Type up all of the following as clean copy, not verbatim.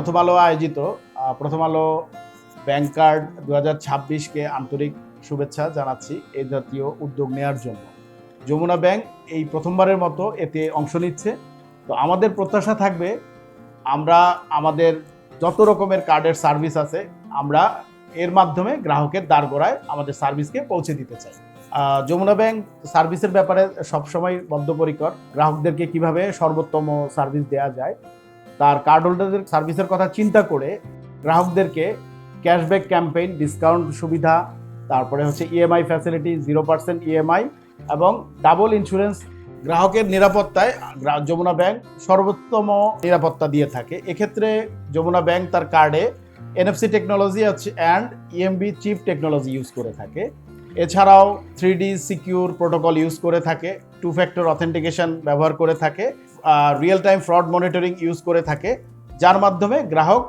প্রথম আলো আয়োজিত প্রথম আলো ব্যাংক কার্ড 2026-কে আন্তরিক শুভেচ্ছা জানাচ্ছি এই জাতীয় উদ্যোগ নেওয়ার জন্য। যমুনা ব্যাংক এই প্রথমবারের মতো এতে অংশ নিচ্ছে। তো আমাদের প্রত্যাশা থাকবে আমরা আমাদের যত রকমের কার্ডের সার্ভিস আছে আমরা এর মাধ্যমে গ্রাহকের দ্বারগোড়ায় আমাদের সার্ভিসকে পৌঁছে দিতে চাই। যমুনা ব্যাংক সার্ভিসের ব্যাপারে সবসময় বদ্ধপরিকর। গ্রাহকদেরকে কিভাবে সর্বোত্তম সার্ভিস দেওয়া যায় তার কার্ড হোল্ডারদের সার্ভিসের কথা চিন্তা করে গ্রাহকদেরকে ক্যাশব্যাক ক্যাম্পেইন, ডিসকাউন্ট সুবিধা, তারপরে হচ্ছে ইএমআই ফ্যাসিলিটি, 0% ইএমআই এবং ডাবল ইন্স্যুরেন্স। গ্রাহকের নিরাপত্তায় যমুনা ব্যাংক সর্বোত্তম নিরাপত্তা দিয়ে থাকে। এক্ষেত্রে যমুনা ব্যাংক তার কার্ডে NFC technology and EMV chip technology use করে থাকে। এছাড়াও 3D সিকিউর প্রোটোকল ইউজ করে থাকে, 2 ফ্যাক্টর অথেন্টিকেশন ব্যবহার করে থাকে, real time fraud monitoring use করে থাকে, যার মাধ্যমে গ্রাহক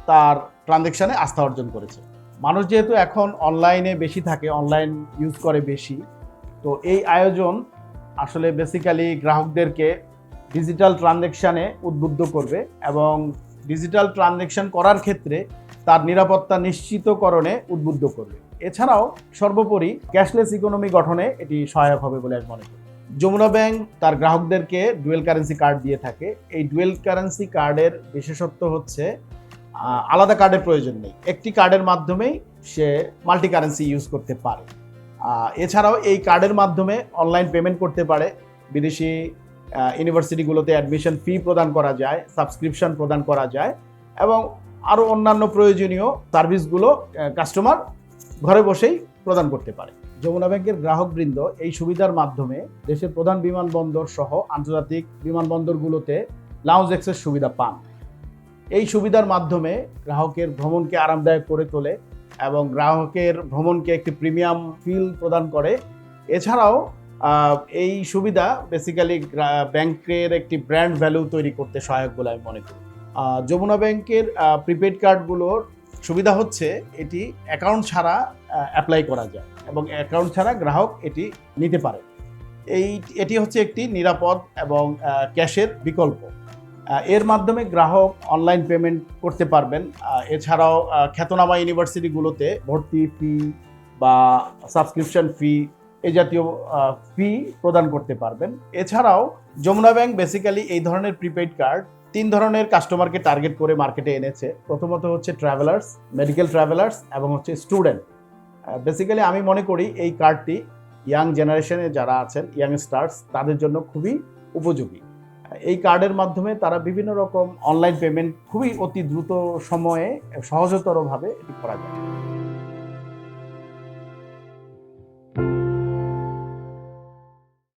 তার ট্রানজ্যাকশানে আস্থা অর্জন করেছে। মানুষ যেহেতু এখন অনলাইনে বেশি থাকে, অনলাইন ইউজ করে বেশি, তো এই আয়োজন আসলে বেসিক্যালি গ্রাহকদেরকে ডিজিটাল ট্রানজ্যাকশানে উদ্বুদ্ধ করবে এবং ডিজিটাল ট্রানজ্যাকশান করার ক্ষেত্রে তার নিরাপত্তা নিশ্চিতকরণে উদ্বুদ্ধ করবে। এছাড়াও সর্বোপরি ক্যাশলেস ইকোনমি গঠনে এটি সহায়ক হবে বলে আমি মনে করি। যমুনা ব্যাংক তার গ্রাহকদেরকে ডুয়েল কারেন্সি কার্ড দিয়ে থাকে। এই ডুয়েল কারেন্সি কার্ডের বিশেষত্ব হচ্ছে আলাদা কার্ডের প্রয়োজন নেই, একটি কার্ডের মাধ্যমেই সে মাল্টি কারেন্সি ইউজ করতে পারে। এছাড়াও এই কার্ডের মাধ্যমে অনলাইন পেমেন্ট করতে পারে, বিদেশি ইউনিভার্সিটিগুলোতে অ্যাডমিশন ফি প্রদান করা যায়, সাবস্ক্রিপশন প্রদান করা যায় এবং আরও অন্যান্য প্রয়োজনীয় সার্ভিসগুলো কাস্টমার ঘরে বসেই প্রদান করতে পারে। যমুনা ব্যাংকের গ্রাহকবৃন্দ এই সুবিধার মাধ্যমে দেশের প্রধান বিমানবন্দর সহ আন্তর্জাতিক বিমানবন্দরগুলোতে লাউঞ্জ অ্যাক্সেস সুবিধা পান। এই সুবিধার মাধ্যমে গ্রাহকের ভ্রমণকে আরামদায়ক করে তোলে এবং গ্রাহকের ভ্রমণকে একটি প্রিমিয়াম ফিল প্রদান করে। এছাড়াও এই সুবিধা বেসিক্যালি ব্যাংকের একটি ব্র্যান্ড ভ্যালু তৈরি করতে সহায়ক বলে আমি মনে করি। যমুনা ব্যাংকের প্রিপেড কার্ডগুলোর সুবিধা হচ্ছে এটি অ্যাকাউন্ট ছাড়া অ্যাপ্লাই করা যায় এবং অ্যাকাউন্ট ছাড়া গ্রাহক এটি নিতে পারে। এটি হচ্ছে একটি নিরাপদ এবং ক্যাশের বিকল্প। এর মাধ্যমে গ্রাহক অনলাইন পেমেন্ট করতে পারবেন। এছাড়াও খ্যাতনামা ইউনিভার্সিটিগুলোতে ভর্তি ফি বা সাবস্ক্রিপশন ফি এই জাতীয় ফি প্রদান করতে পারবেন। এছাড়াও যমুনা ব্যাংক বেসিক্যালি এই ধরনের প্রিপেড কার্ড 3 ধরনের কাস্টমারকে টার্গেট করে মার্কেটে এনেছে। প্রথমত হচ্ছে ট্রাভেলার্স, মেডিকেল ট্রাভেলার্স এবং হচ্ছে স্টুডেন্ট। বেসিক্যালি আমি মনে করি এই কার্ডটি ইয়াং জেনারেশনে যারা আছেন, ইয়াং স্টার্স, তাদের জন্য খুবই উপযোগী। এই কার্ডের মাধ্যমে তারা বিভিন্ন রকম অনলাইন পেমেন্ট খুবই অতি দ্রুত সময়ে সহজতরভাবে এটি করা যায়।